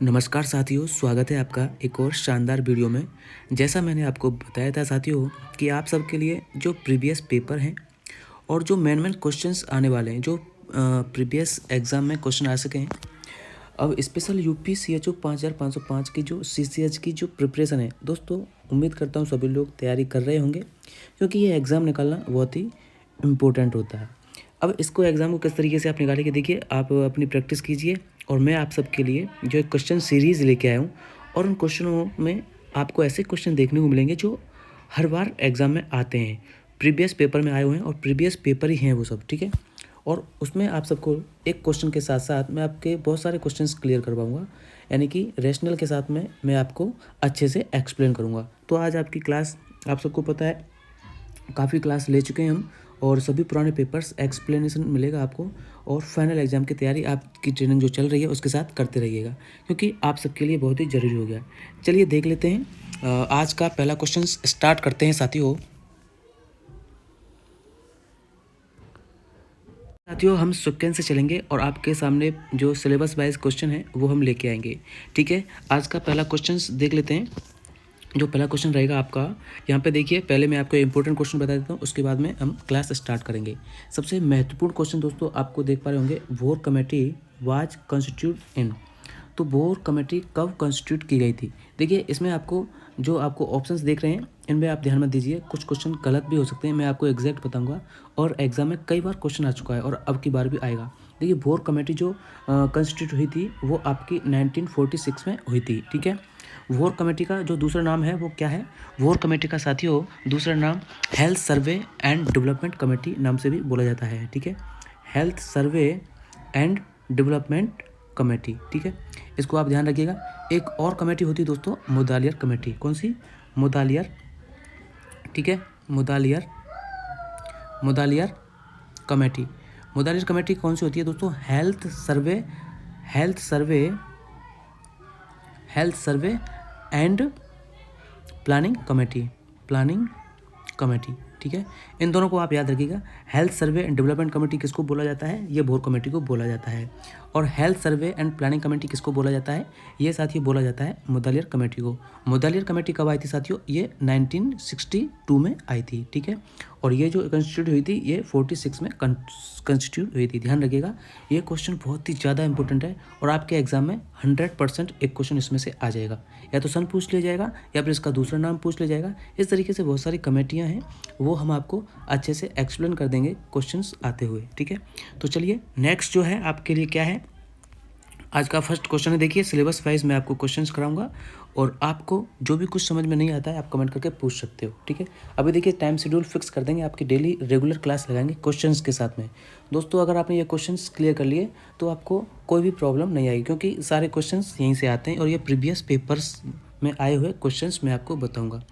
नमस्कार साथियों, स्वागत है आपका एक और शानदार वीडियो में। जैसा मैंने आपको बताया था साथियों कि आप सबके लिए जो प्रीवियस पेपर हैं और जो मेन क्वेश्चंस आने वाले हैं, जो प्रीवियस एग्ज़ाम में क्वेश्चन आ सके हैं। अब स्पेशल यूपी CHO 5505 की जो CCH की जो प्रिपरेशन है दोस्तों, उम्मीद करता हूँ सभी लोग तैयारी कर रहे होंगे, क्योंकि ये एग्ज़ाम निकालना बहुत ही इम्पोर्टेंट होता है। अब इसको एग्ज़ाम को किस तरीके से आप निकालेंगे, देखिए आप अपनी प्रैक्टिस कीजिए और मैं आप सबके लिए जो एक क्वेश्चन सीरीज़ लेके आया हूँ, और उन क्वेश्चनों में आपको ऐसे क्वेश्चन देखने को मिलेंगे जो हर बार एग्ज़ाम में आते हैं, प्रीवियस पेपर में आए हुए हैं और प्रीवियस पेपर ही हैं वो सब, ठीक है। और उसमें आप सबको एक क्वेश्चन के साथ साथ मैं आपके बहुत सारे क्वेश्चंस क्लियर करवाऊंगा, यानी कि रैशनल के साथ में मैं आपको अच्छे से एक्सप्लेन करूंगा। तो आज आपकी क्लास, आप सबको पता है काफ़ी क्लास ले चुके हैं हम, और सभी पुराने पेपर्स एक्सप्लेनेशन मिलेगा आपको, और फाइनल एग्ज़ाम की तैयारी आपकी ट्रेनिंग जो चल रही है उसके साथ करते रहिएगा, क्योंकि आप सबके लिए बहुत ही ज़रूरी हो गया है। चलिए देख लेते हैं, आज का पहला क्वेश्चन स्टार्ट करते हैं साथियों। हम सेकेंड से चलेंगे और आपके सामने जो सिलेबस वाइज क्वेश्चन है वो हम लेके आएंगे, ठीक है। आज का पहला क्वेश्चन देख लेते हैं। जो पहला क्वेश्चन रहेगा आपका, यहाँ पे देखिए, पहले मैं आपको इंपॉर्टेंट क्वेश्चन बता देता हूँ, उसके बाद में हम क्लास स्टार्ट करेंगे। सबसे महत्वपूर्ण क्वेश्चन दोस्तों आपको देख पा रहे होंगे, बोर कमेटी वाज कंस्टिट्यूट इन। तो बोर कमेटी कब कंस्टिट्यूट की गई थी। देखिए इसमें आपको जो आपको ऑप्शंस देख रहे हैं इनमें आप ध्यान मत दीजिए, कुछ क्वेश्चन गलत भी हो सकते हैं, मैं आपको एग्जैक्ट बताऊंगा, और एग्जाम में कई बार क्वेश्चन आ चुका है और अब की बार भी आएगा। देखिए बोर कमेटी जो कंस्टिट्यूट हुई थी वो आपकी 1946 में हुई थी, ठीक है। वोर कमेटी का जो दूसरा नाम है वो क्या है, वोर कमेटी का साथियों दूसरा नाम health survey and development committee नाम से भी बोला जाता है, ठीक है। Health survey and development committee, ठीक है, इसको आप ध्यान रखिएगा। एक और कमेटी होती है दोस्तों, मुदालियर कमेटी। कौन सी? मुदालियर, ठीक है, मुदालियर कमेटी। मुदालियर कमेटी कौन सी होती है दोस्तों? Health survey and planning committee, ठीक है। इन दोनों को आप याद रखिएगा। Health survey and development committee किसको बोला जाता है? ये बोर कमेटी को बोला जाता है। और health survey and planning committee किसको बोला जाता है? ये साथियों बोला जाता है मुदालियर कमेटी को। मुदालियर कमेटी कब आई थी साथियों? ये 1962 में आई थी, ठीक है। और ये जो कंस्टिट्यूट हुई थी ये 46 में कंस्टिट्यूट हुई थी, ध्यान रखिएगा। ये क्वेश्चन बहुत ही ज़्यादा इंपॉर्टेंट है और आपके एग्जाम में 100% एक क्वेश्चन इसमें से आ जाएगा, या तो सन पूछ लिया जाएगा या फिर इसका दूसरा नाम पूछ लिया जाएगा। इस तरीके से बहुत सारी कमेटियाँ हैं, वो हम आपको अच्छे से एक्सप्लेन कर देंगे क्वेश्चंस आते हुए, ठीक है। तो चलिए नेक्स्ट जो है आपके लिए क्या है, आज का फर्स्ट क्वेश्चन है। देखिए सिलेबस वाइज मैं आपको क्वेश्चंस कराऊंगा और आपको जो भी कुछ समझ में नहीं आता है आप कमेंट करके पूछ सकते हो, ठीक है। अभी देखिए टाइम शेड्यूल फिक्स कर देंगे, आपकी डेली रेगुलर क्लास लगाएंगे क्वेश्चंस के साथ में। दोस्तों अगर आपने ये क्वेश्चंस क्लियर कर लिए तो आपको कोई भी प्रॉब्लम नहीं आएगी, क्योंकि सारे क्वेश्चंस यहीं से आते हैं और ये प्रीवियस पेपर्स में आए हुए क्वेश्चंस मैं आपको बताऊँगा।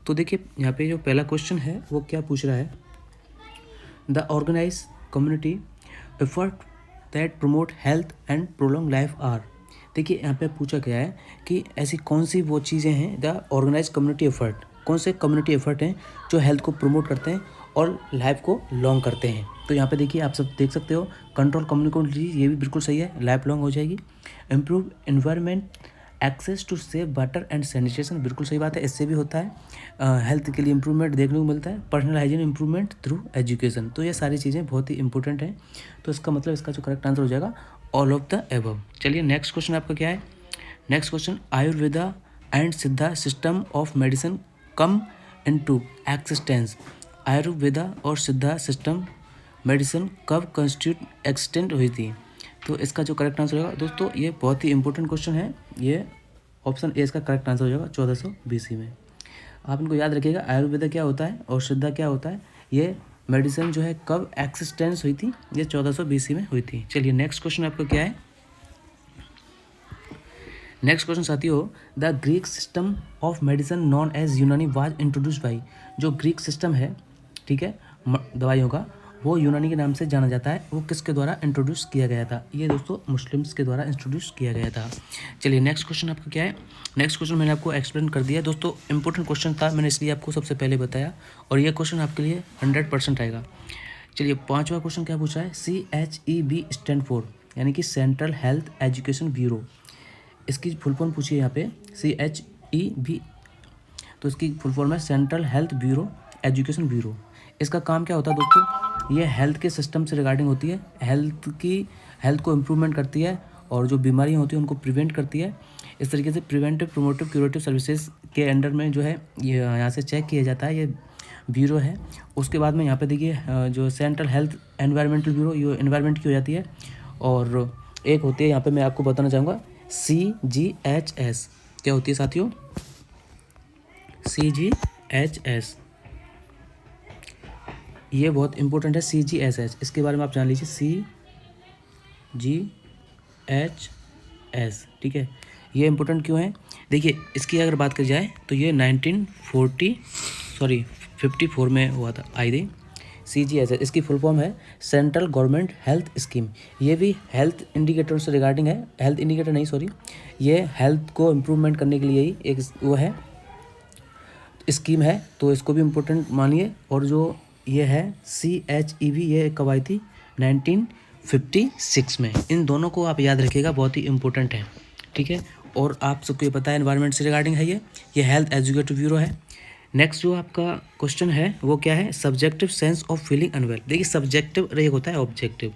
तो देखिए यहाँ पे जो पहला क्वेश्चन है वो क्या पूछ रहा है, the organise community effort that promote health and prolong life are. देखिए यहाँ पे पूछा गया है कि ऐसी कौन सी वो चीज़ें हैं, द ऑर्गेनाइज कम्युनिटी एफर्ट, कौन से कम्युनिटी एफर्ट हैं जो हेल्थ को प्रमोट करते हैं और लाइफ को लॉन्ग करते हैं। तो यहाँ पे देखिए आप सब देख सकते हो, कंट्रोल कम्युनिटी, ये भी बिल्कुल सही है, लाइफ लॉन्ग हो जाएगी। Improve environment access to safe water and sanitation, बिल्कुल सही बात है, इससे भी होता है। हेल्थ के लिए इंप्रूवमेंट देखने को मिलता है। Personal hygiene improvement through education, तो ये सारी चीज़ें बहुत ही इंपॉर्टेंट हैं। तो इसका मतलब इसका जो करेक्ट आंसर हो जाएगा ऑल ऑफ द एबव। चलिए नेक्स्ट क्वेश्चन आपका क्या है, नेक्स्ट क्वेश्चन, आयुर्वेदा एंड सिद्धा system of medicine come into existence. Ayurveda और सिद्धा सिस्टम मेडिसिन कब कंस्टिट्यूट एक्सटेंड हुई थी। तो इसका जो करेक्ट आंसर होगा दोस्तों, ये बहुत ही इंपॉर्टेंट क्वेश्चन है, ये ऑप्शन ए इसका करेक्ट आंसर हो जाएगा 1400 BC में। आप इनको याद रखिएगा, आयुर्वेदा क्या होता है और सिद्धा क्या होता है। ये मेडिसिन जो है कब एक्सिस्टेंस हुई थी, ये 1400 BC में हुई थी। चलिए नेक्स्ट क्वेश्चन आपका क्या है, नेक्स्ट क्वेश्चन साथियों, the Greek system of medicine known as Unani was introduce by. जो ग्रीक सिस्टम है, ठीक है, दवाइयों का, वो यूनानी के नाम से जाना जाता है, वो किसके द्वारा इंट्रोड्यूस किया गया था। ये दोस्तों मुस्लिम्स के द्वारा इंट्रोड्यूस किया गया था। चलिए नेक्स्ट क्वेश्चन आपका क्या है, नेक्स्ट क्वेश्चन मैंने आपको एक्सप्लेन कर दिया दोस्तों, इंपॉर्टेंट क्वेश्चन था, मैंने इसलिए आपको सबसे पहले बताया, और ये क्वेश्चन आपके लिए 100% आएगा। चलिए पाँचवा क्वेश्चन क्या पूछा है, CHEB स्टैंड फॉर, यानी कि सेंट्रल हेल्थ एजुकेशन ब्यूरो। इसकी फुल फॉर्म पूछिए यहाँ पे CHEB, तो इसकी फुल फॉर्म है central health bureau education bureau. इसका काम क्या होता है दोस्तों, ये हेल्थ के सिस्टम से रिगार्डिंग होती है, हेल्थ को इम्प्रूवमेंट करती है और जो बीमारियाँ होती हैं उनको प्रिवेंट करती है। इस तरीके से प्रिवेंटिव, प्रोमोटिव, क्यूरेटिव सर्विसेज के अंडर में जो है ये यहाँ से चेक किया जाता है, ये ब्यूरो है। उसके बाद में यहाँ पे देखिए जो सेंट्रल हेल्थ एनवायरमेंटल ब्यूरो, ये एनवायरमेंट की हो जाती है। और एक होती है यहाँ पे मैं आपको बताना चाहूँगा CGHS, क्या होती है साथियों, CGHS, ये बहुत इंपॉर्टेंट है। CGHS, इसके बारे में आप जान लीजिए, CGHS, ठीक है। ये इंपॉर्टेंट क्यों है, देखिए इसकी अगर बात की जाए तो ये 1954 में हुआ था, आई थी। CGHS इसकी फुल फॉर्म है सेंट्रल गवर्नमेंट हेल्थ स्कीम। ये भी हेल्थ इंडिकेटर से रिगार्डिंग है, हेल्थ इंडिकेटर नहीं सॉरी, ये हेल्थ को इम्प्रूवमेंट करने के लिए ही एक वो है स्कीम है, तो इसको भी इम्पोर्टेंट मानिए। और जो ये है CHEB, ये कब आई थी, 1956 में। इन दोनों को आप याद रखिएगा, बहुत ही इंपॉर्टेंट है, ठीक है। और आप सबको ये पता है एनवायरनमेंट से रिगार्डिंग है ये हेल्थ एजुकेटिव ब्यूरो है। नेक्स्ट जो आपका क्वेश्चन है वो क्या है, subjective sense of feeling unwell. देखिए सब्जेक्टिव एक होता है ऑब्जेक्टिव,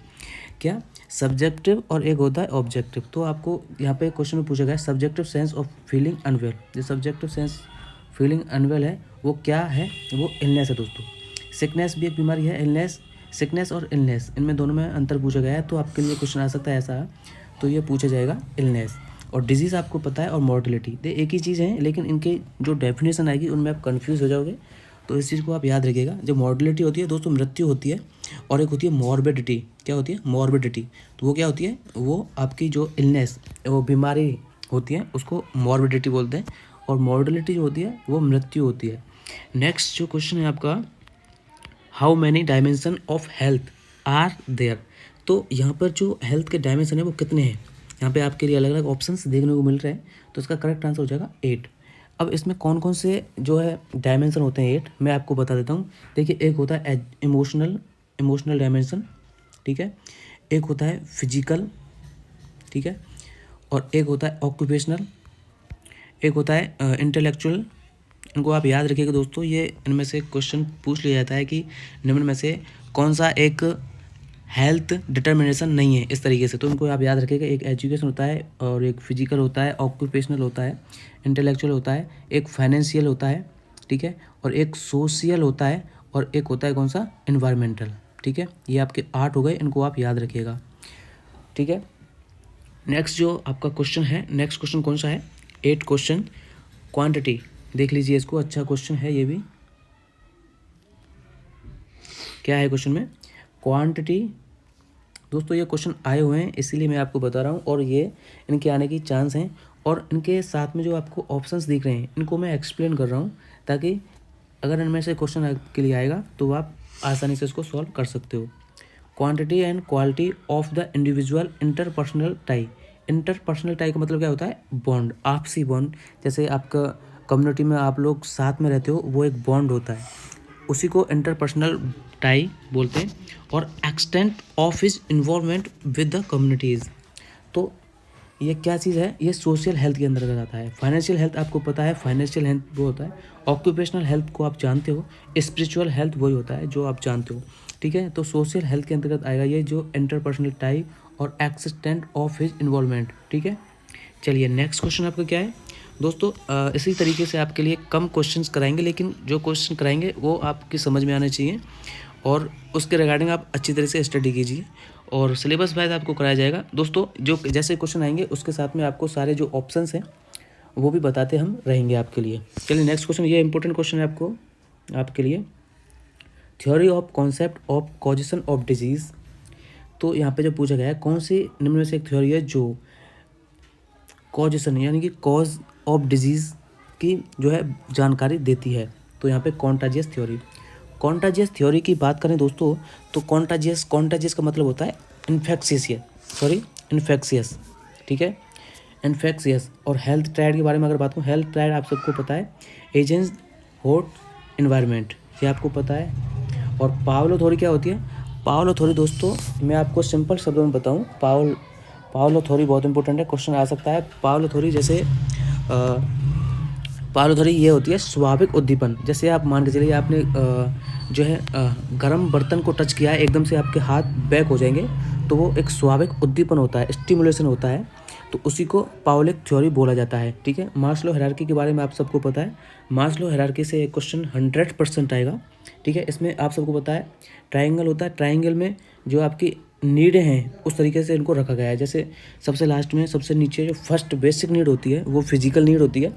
क्या सब्जेक्टिव और एक होता है ऑब्जेक्टिव। तो आपको यहाँ पे क्वेश्चन में पूछा गया subjective sense of feeling unwell. जो सब्जेक्टिव सेंस फीलिंग अनवेल है वो क्या है, वो इलनेस है दोस्तों। सिकनेस भी एक बीमारी है, इलनेस, सिकनेस और इलनेस, इनमें दोनों में अंतर पूछा गया है। तो आपके लिए क्वेश्चन आ सकता है ऐसा, तो ये पूछा जाएगा इलनेस। और डिजीज़ आपको पता है, और मॉर्टेलिटी, ये एक ही चीज़ है, लेकिन इनके जो डेफिनेशन आएगी उनमें आप कंफ्यूज हो जाओगे। तो इस चीज़ को आप याद रखिएगा। जो मॉर्टेलिटी होती है दोस्तों, मृत्यु होती है, और एक होती है मॉर्बिडिटी। क्या होती है, मॉर्बिडिटी। तो वो क्या होती है, वो आपकी जो इलनेस, वो बीमारी होती है उसको मॉर्बिडिटी बोलते हैं, और मॉर्टेलिटी जो होती है वो मृत्यु होती है। नेक्स्ट जो क्वेश्चन है आपका, how many dimension of health are there. तो यहाँ पर जो हेल्थ के डायमेंशन है वो कितने हैं, यहाँ पे आपके लिए अलग अलग ऑप्शंस देखने को मिल रहे हैं। तो इसका करेक्ट आंसर हो जाएगा 8। अब इसमें कौन कौन से जो है डायमेंशन होते हैं 8, मैं आपको बता देता हूँ। देखिए एक होता है इमोशनल डायमेंशन, ठीक है, एक होता है फिजिकल, ठीक है, और एक होता है ऑक्यूपेशनल, एक होता है इंटेलेक्चुअल। इनको आप याद रखिएगा दोस्तों, ये इनमें से क्वेश्चन पूछ लिया जाता है कि निम्न में से कौन सा एक हेल्थ डिटर्मिनेशन नहीं है, इस तरीके से। तो इनको आप याद रखिएगा, एक एजुकेशन होता है, और एक फिजिकल होता है, ऑक्यूपेशनल होता है, इंटेलेक्चुअल होता है, एक फाइनेंशियल होता है, ठीक है, और एक सोशल होता है, और एक होता है कौन सा, इन्वायरमेंटल, ठीक है। ये आपके 8 हो गए, इनको आप याद रखिएगा, ठीक है। नेक्स्ट जो आपका क्वेश्चन है, नेक्स्ट क्वेश्चन कौन सा है, 8 क्वेश्चन, क्वांटिटी, देख लीजिए इसको, अच्छा क्वेश्चन है ये भी। क्या है क्वेश्चन में, क्वांटिटी। दोस्तों ये क्वेश्चन आए हुए हैं, इसीलिए मैं आपको बता रहा हूँ, और ये इनके आने की चांस हैं। और इनके साथ में जो आपको ऑप्शंस दिख रहे हैं, इनको मैं एक्सप्लेन कर रहा हूँ, ताकि अगर इनमें से क्वेश्चन आपके लिए आएगा तो आप आसानी से इसको सॉल्व कर सकते हो। Quantity and quality of the individual interpersonal tie. Interpersonal tie का मतलब क्या होता है, बॉन्ड, आपसी बॉन्ड। जैसे आपका कम्युनिटी में आप लोग साथ में रहते हो, वो एक बॉन्ड होता है, उसी को इंटरपर्सनल टाई बोलते हैं। और extent of his involvement with the communities. तो ये क्या चीज़ है, ये सोशल हेल्थ के अंदर आता है। फाइनेंशियल हेल्थ आपको पता है, फाइनेंशियल हेल्थ वो होता है। ऑक्यूपेशनल हेल्थ को आप जानते हो, स्पिरिचुअल हेल्थ वही होता है जो आप जानते हो, ठीक है। तो सोशल हेल्थ के अंतर्गत आएगा ये जो इंटरपर्सनल टाई और एक्सटेंट ऑफ हिज इन्वॉल्वमेंट, ठीक है। चलिए नेक्स्ट क्वेश्चन आपका क्या है दोस्तों। इसी तरीके से आपके लिए कम क्वेश्चंस कराएंगे, लेकिन जो क्वेश्चन कराएंगे वो आपकी समझ में आने चाहिए, और उसके रिगार्डिंग आप अच्छी तरह से स्टडी कीजिए, और सिलेबस वाइज आपको कराया जाएगा दोस्तों। जो जैसे क्वेश्चन आएंगे उसके साथ में आपको सारे जो ऑप्शंस हैं वो भी बताते हम रहेंगे आपके लिए। चलिए नेक्स्ट क्वेश्चन, ये इंपॉर्टेंट क्वेश्चन है आपके लिए, theory of concept of causation of disease. तो यहाँ पे जो पूछा गया है, कौन सी निम्न में से एक थ्योरी है जो कॉजेशन यानी कि कॉज ऑफ डिजीज़ की जो है जानकारी देती है। तो यहाँ पे कॉन्टाजियस थ्योरी। कॉन्टाजियस थ्योरी की बात करें दोस्तों, तो कॉन्टाजियस का मतलब होता है इन्फेक्शियस, ठीक है, इन्फेक्शियस। और हेल्थ ट्रायड के बारे में अगर बात करूँ, हेल्थ ट्रायड आप सबको पता है, एजेंट्स, हॉट, इन्वायरमेंट, ये आपको पता है। और पावलो थ्योरी क्या होती है, पावलो थ्योरी दोस्तों मैं आपको सिंपल शब्दों में बताऊँ, पाउलो थ्योरी बहुत इंपॉर्टेंट है, क्वेश्चन आ सकता है। पाउलो थ्योरी जैसे पाउलो थ्योरी ये होती है स्वाभाविक उद्दीपन। जैसे आप मान के चलिए आपने जो है गर्म बर्तन को टच किया है, एकदम से आपके हाथ बैक हो जाएंगे, तो वो एक स्वाभाविक उद्दीपन होता है, स्टिमुलेशन होता है, तो उसी को पाउलिक थ्योरी बोला जाता है। ठीक है, मास्लो हायरार्की के बारे में आप सबको पता है। मास्लो हायरार्की से एक क्वेश्चन 100% आएगा। ठीक है, इसमें आप सबको पता है ट्राइंगल होता है, ट्राइंगल में जो आपकी नीडें हैं उस तरीके से इनको रखा गया है। जैसे सबसे लास्ट में सबसे नीचे जो फर्स्ट बेसिक नीड होती है वो फिजिकल नीड होती है,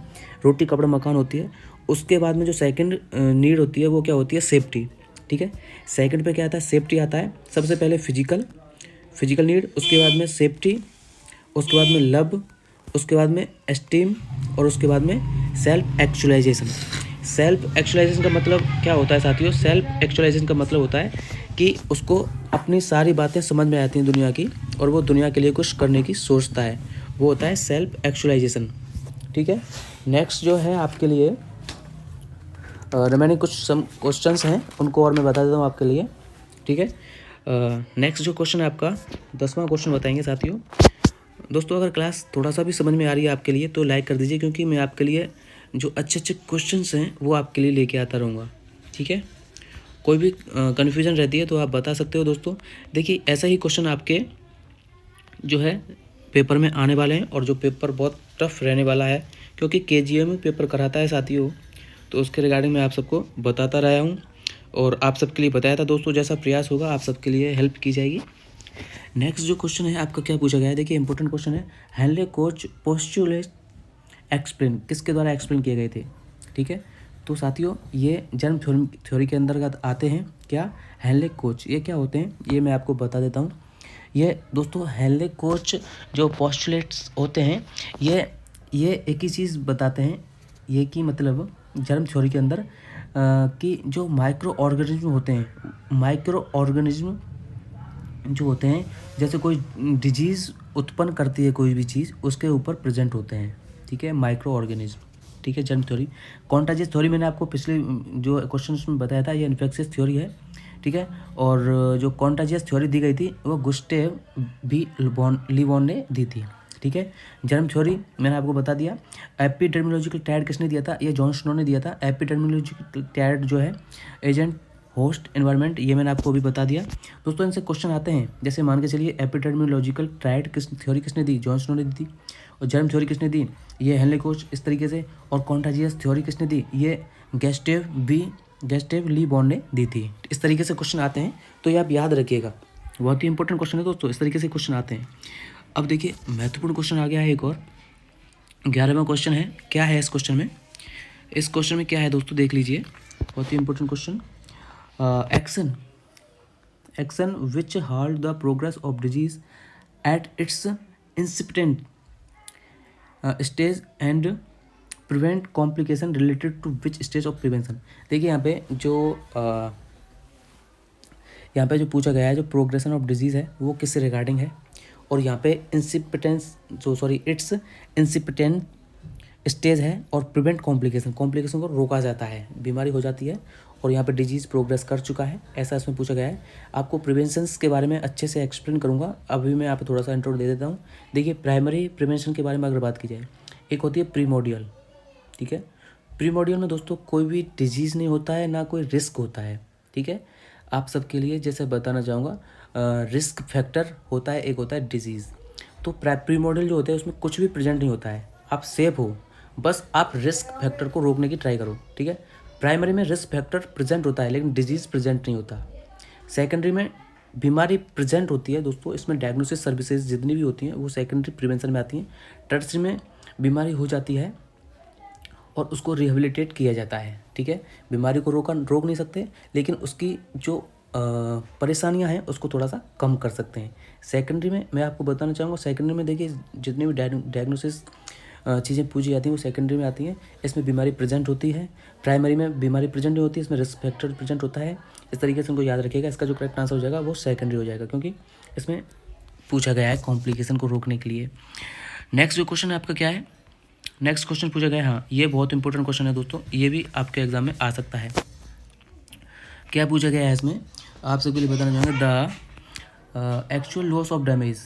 रोटी कपड़ा मकान होती है। उसके बाद में जो सेकंड नीड होती है वो क्या होती है, सेफ्टी। ठीक है, सेकंड पे क्या आता है, सेफ्टी आता है। सबसे पहले फिजिकल नीड, उसके बाद में सेफ्टी, उसके बाद में लव, उसके बाद में एस्टीम, और उसके बाद में सेल्फ एक्चुअलाइजेशन। सेल्फ एक्चुअलाइजेशन का मतलब क्या होता है साथियों, सेल्फ एक्चुअलाइजेशन का मतलब होता है कि उसको अपनी सारी बातें समझ में आती हैं दुनिया की, और वो दुनिया के लिए कुछ करने की सोचता है, वो होता है सेल्फ एक्चुअलाइजेशन। ठीक है, नेक्स्ट जो है आपके लिए रिमेनिंग कुछ सम क्वेश्चंस हैं, उनको और मैं बता देता हूँ आपके लिए। ठीक है, नेक्स्ट जो क्वेश्चन है आपका 10वां क्वेश्चन बताएंगे साथियों। दोस्तों अगर क्लास थोड़ा सा भी समझ में आ रही है आपके लिए तो लाइक कर दीजिए, क्योंकि मैं आपके लिए जो अच्छे अच्छे क्वेश्चंस हैं वो आपके लिए लेके आता रहूँगा। ठीक है, कोई भी कन्फ्यूजन रहती है तो आप बता सकते हो दोस्तों। देखिए ऐसा ही क्वेश्चन आपके जो है पेपर में आने वाले हैं, और जो पेपर बहुत टफ रहने वाला है, क्योंकि KGM में पेपर कराता है साथियों, तो उसके रिगार्डिंग मैं आप सबको बताता रहा हूँ और आप सबके लिए बताया था दोस्तों। जैसा प्रयास होगा आप सबके लिए हेल्प की जाएगी। नेक्स्ट जो क्वेश्चन है आपका क्या पूछा गया है, देखिए इंपॉर्टेंट क्वेश्चन है। हेनले कोच पोस्टुलेट एक्सप्लेन किसके द्वारा एक्सप्लेन किए गए थे। ठीक है, तो साथियों ये जर्म थ्योरी के अंतर्गत आते हैं। क्या, हेनले कोच, ये क्या होते हैं ये मैं आपको बता देता हूँ। ये दोस्तों हेनले कोच जो पोस्टुलेट्स होते हैं, ये एक ही चीज़ बताते हैं, ये कि मतलब जर्म थ्योरी के अंदर कि जो माइक्रो ऑर्गेनिज्म होते हैं, माइक्रो ऑर्गेनिज्म जो होते हैं, जैसे कोई डिजीज़ उत्पन्न करती है कोई भी चीज़, उसके ऊपर प्रेजेंट होते हैं। ठीक है, माइक्रो ऑर्गेनिज्म। ठीक है, जर्म थ्योरी। कॉन्टाजियस थ्योरी मैंने आपको पिछले जो क्वेश्चन में बताया था, ये इन्फेक्शियस थ्योरी है। ठीक है, और जो कॉन्टाजियस थ्योरी दी गई थी वो गुस्टेव बी लीबॉन ने दी थी। ठीक है, जर्म थ्योरी मैंने आपको बता दिया। एपिडेमियोलॉजिकल टाइड किसने दिया था, ये जॉन स्नो ने दिया था। एपिडेमियोलॉजिकल टाइड जो है एजेंट, होस्ट, एनवायरनमेंट, ये मैंने आपको अभी बता दिया। दोस्तों इनसे क्वेश्चन आते हैं, जैसे मान के चलिए एपिडेमियोलॉजिकल ट्रायड थ्योरी किसने दी, जॉन स्नो ने दी थी। और जर्म थ्योरी किसने दी, ये हेनले कोच, इस तरीके से। और कॉन्टाजियस थ्योरी किसने दी, ये गैस्टेव ली बॉन ने दी थी। इस तरीके से क्वेश्चन आते हैं, तो ये आप याद रखिएगा, बहुत ही इंपॉर्टेंट क्वेश्चन है दोस्तों, इस तरीके से क्वेश्चन आते हैं। अब देखिए महत्वपूर्ण क्वेश्चन आ गया है एक और, 11वां क्वेश्चन है। क्या है इस क्वेश्चन में, इस क्वेश्चन में क्या है दोस्तों देख लीजिए, बहुत ही important question. Action which halt the progress of disease at its incipient stage and prevent complication related to which stage of prevention. देखिए यहाँ पे जो पूछा गया है, जो प्रोग्रेशन ऑफ डिजीज़ है वो किससे रिगार्डिंग है, और यहाँ पे इट्स इंसिपिटेंट स्टेज है, और प्रिवेंट कॉम्प्लिकेशन को रोका जाता है, बीमारी हो जाती है और यहाँ पे डिजीज़ प्रोग्रेस कर चुका है, ऐसा इसमें पूछा गया है। आपको प्रिवेंशंस के बारे में अच्छे से एक्सप्लेन करूँगा, अभी मैं यहाँ पे थोड़ा सा इंट्रो दे देता हूँ। देखिए प्राइमरी प्रिवेंशन के बारे में अगर बात की जाए, एक होती है प्रीमोडियल। ठीक है, प्रीमोडियल में दोस्तों कोई भी डिजीज़ नहीं होता है, ना कोई रिस्क होता है। ठीक है, आप सबके लिए जैसे बताना चाहूँगा, रिस्क फैक्टर होता है, एक होता है डिजीज़। तो प्रीमोडियल जो होता है उसमें कुछ भी प्रेजेंट नहीं होता है, आप सेफ हो, बस आप रिस्क फैक्टर को रोकने की ट्राई करो। ठीक है, प्राइमरी में रिस्क फैक्टर प्रेजेंट होता है लेकिन डिजीज़ प्रेजेंट नहीं होता। सेकेंडरी में बीमारी प्रेजेंट होती है दोस्तों, इसमें डायग्नोसिस सर्विसेज जितनी भी होती हैं वो सेकेंडरी प्रिवेंशन में आती हैं। टर्सरी में बीमारी हो जाती है और उसको रिहेबिलिटेट किया जाता है। ठीक है, बीमारी को रोक नहीं सकते, लेकिन उसकी जो परेशानियां हैं उसको थोड़ा सा कम कर सकते हैं। सेकेंडरी में मैं आपको बताना चाहूँगा, सेकेंडरी में देखिए जितनी भी डायग्नोसिस चीज़ें पूछी जाती हैं वो सेकेंडरी में आती हैं, इसमें बीमारी प्रेजेंट होती है। प्राइमरी में बीमारी प्रेजेंट नहीं होती, इसमें रिस्क फैक्टर प्रेजेंट होता है। इस तरीके से उनको याद रखिएगा, इसका जो करेक्ट आंसर हो जाएगा वो सेकेंडरी हो जाएगा, क्योंकि इसमें पूछा गया है कॉम्प्लिकेशन को रोकने के लिए। नेक्स्ट जो क्वेश्चन है आपका क्या है, नेक्स्ट क्वेश्चन पूछा गया है, हाँ ये बहुत इंपॉर्टेंट क्वेश्चन है दोस्तों, ये भी आपके एग्जाम में आ सकता है। क्या पूछा गया है इसमें, आप सबके लिए बताना चाहूँगा, the actual loss of damage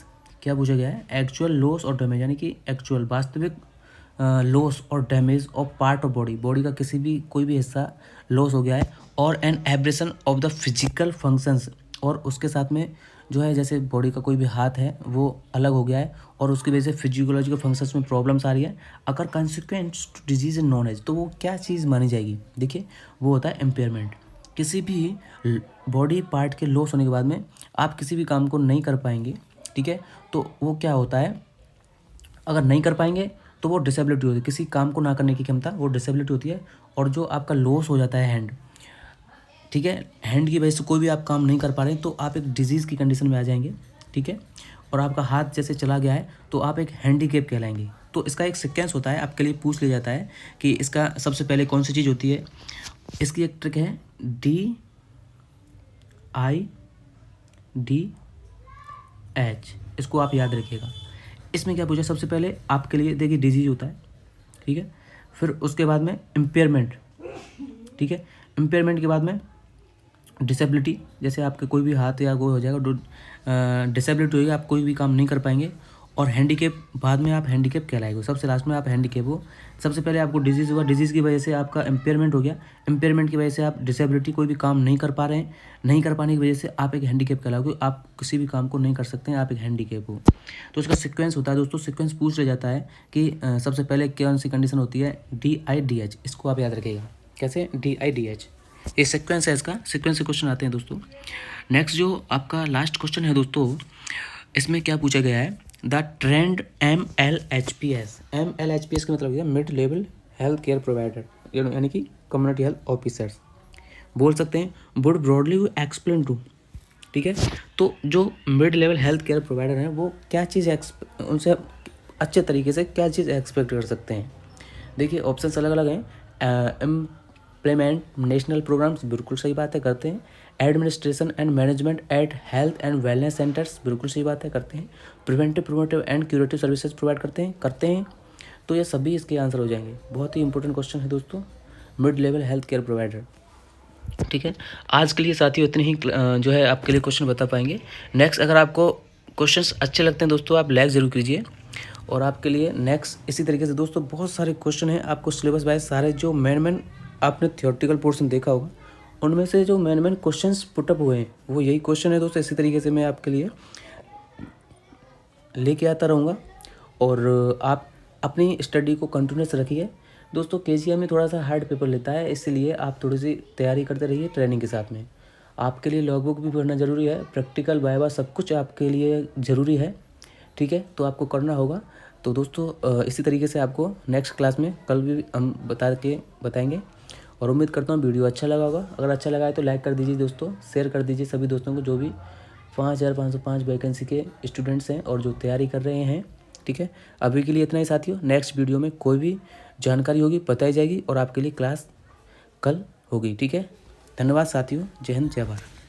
क्या पूछा गया है, एक्चुअल लॉस और डैमेज, यानी कि एक्चुअल वास्तविक लॉस और damage of part of body का किसी भी कोई भी हिस्सा लॉस हो गया है, और an abrasion of the physical functions, और उसके साथ में जो है जैसे बॉडी का कोई भी हाथ है वो अलग हो गया है और उसकी वजह से फिजियोलॉजिकल फंक्शंस में प्रॉब्लम्स आ रही है, अगर consequence to disease in known as, तो वो क्या चीज़ मानी जाएगी, देखिए वो होता है इम्पेयरमेंट। किसी भी बॉडी पार्ट के लॉस होने के बाद में आप किसी भी काम को नहीं कर पाएंगे, ठीक है, तो वो क्या होता है, अगर नहीं कर पाएंगे तो वो डिसेबिलिटी होती है, किसी काम को ना करने की क्षमता, वो डिसेबिलिटी होती है। और जो आपका लॉस हो जाता है हैंड, ठीक है, हैंड की वजह से कोई भी आप काम नहीं कर पा रहे हैं तो आप एक डिजीज़ की कंडीशन में आ जाएंगे, ठीक है। और आपका हाथ जैसे चला गया है तो आप एक हैंडीकेप कहलाएंगे। तो इसका एक सीक्वेंस होता है, आपके लिए पूछ लिया जाता है कि इसका सबसे पहले कौन सी चीज़ होती है। इसकी एक ट्रिक है DIDH, इसको आप याद रखिएगा। इसमें क्या पूछा, सबसे पहले आपके लिए देखिए डिजीज होता है, ठीक है, फिर उसके बाद में इम्पेयरमेंट, ठीक है, इम्पेयरमेंट के बाद में डिसेबिलिटी, जैसे आपके कोई भी हाथ या वो हो जाएगा, डिसेबिलिटी होगी, आप कोई भी काम नहीं कर पाएंगे, और हैंडीकेप, बाद में आप हैंडीकेप कहलाएंगे, सबसे लास्ट में आप हैंडीकेप हो। सबसे पहले आपको डिजीज़ हुआ, डिजीज़ की वजह से आपका इम्पेयरमेंट हो गया, इम्पेयरमेंट की वजह से आप डिसेबिलिटी, कोई भी काम नहीं कर पा रहे हैं, नहीं कर पाने की वजह से आप एक हैंडीकेप कहलाओगे, आप किसी भी काम को नहीं कर सकते हैं, आप एक हैंडीकेप हो। तो इसका सीक्वेंस होता है दोस्तों, सीक्वेंस पूछ लिया जाता है कि सबसे पहले कौन सी कंडीशन होती है, DIDH, इसको आप याद रखिएगा। कैसे, DIDH, ये सीक्वेंस है, इसका सीक्वेंस से क्वेश्चन आते हैं दोस्तों। नेक्स्ट जो आपका लास्ट क्वेश्चन है दोस्तों, इसमें क्या पूछा गया है, द ट्रेंड MLHPS, MLHPS का मतलब है mid level health care provider, यानी कि कम्युनिटी हेल्थ ऑफिसर्स बोल सकते हैं, वुड ब्रॉडली एक्सप्लेन टू, ठीक है। तो जो mid level health care provider हैं वो क्या चीज़ उनसे अच्छे तरीके से क्या चीज़ एक्सपेक्ट कर सकते हैं। देखिए ऑप्शंस अलग अलग हैं, इम्प्लीमेंट नेशनल प्रोग्राम्स, बिल्कुल सही बात है, करते हैं। Administration and management eight health and wellness centres, बिल्कुल सही बात है, करते हैं। Preventive, promotive and curative services provide करते हैं। तो ये सभी इसके आंसर हो जाएंगे। बहुत ही इंपॉर्टेंट क्वेश्चन है दोस्तों, mid level health care provider, ठीक है। आज के लिए साथियों इतने ही जो है आपके लिए क्वेश्चन बता पाएंगे। नेक्स्ट अगर आपको क्वेश्चंस अच्छे लगते हैं दोस्तों, आप लाइक ज़रूर कीजिए। और आपके लिए नेक्स्ट इसी तरीके से दोस्तों बहुत सारे क्वेश्चन हैं, आपको सिलेबस वाइज सारे जो मेन आपने थियोरेटिकल पोर्शन देखा होगा उनमें से जो मेन क्वेश्चंस पुटअप हुए हैं वो यही क्वेश्चन है दोस्तों। इसी तरीके से मैं आपके लिए लेके आता रहूँगा और आप अपनी स्टडी को कंटिन्यूस रखिए दोस्तों। KGI में थोड़ा सा हार्ड पेपर लेता है, इसलिए आप थोड़ी सी तैयारी करते रहिए ट्रेनिंग के साथ में। आपके लिए लॉग बुक भी पढ़ना ज़रूरी है, प्रैक्टिकल वाइवा सब कुछ आपके लिए ज़रूरी है, ठीक है, तो आपको करना होगा। तो दोस्तों इसी तरीके से आपको नेक्स्ट क्लास में कल भी हम बताएंगे और उम्मीद करता हूँ वीडियो अच्छा लगा होगा। अगर अच्छा लगा है तो लाइक कर दीजिए दोस्तों, शेयर कर दीजिए सभी दोस्तों को जो भी 5505 वैकेंसी के स्टूडेंट्स हैं और जो तैयारी कर रहे हैं, ठीक है। अभी के लिए इतना ही साथियों, नेक्स्ट वीडियो में कोई भी जानकारी होगी बताई जाएगी और आपके लिए क्लास कल होगी, ठीक है। धन्यवाद साथियों, जय हिंद जय भारत।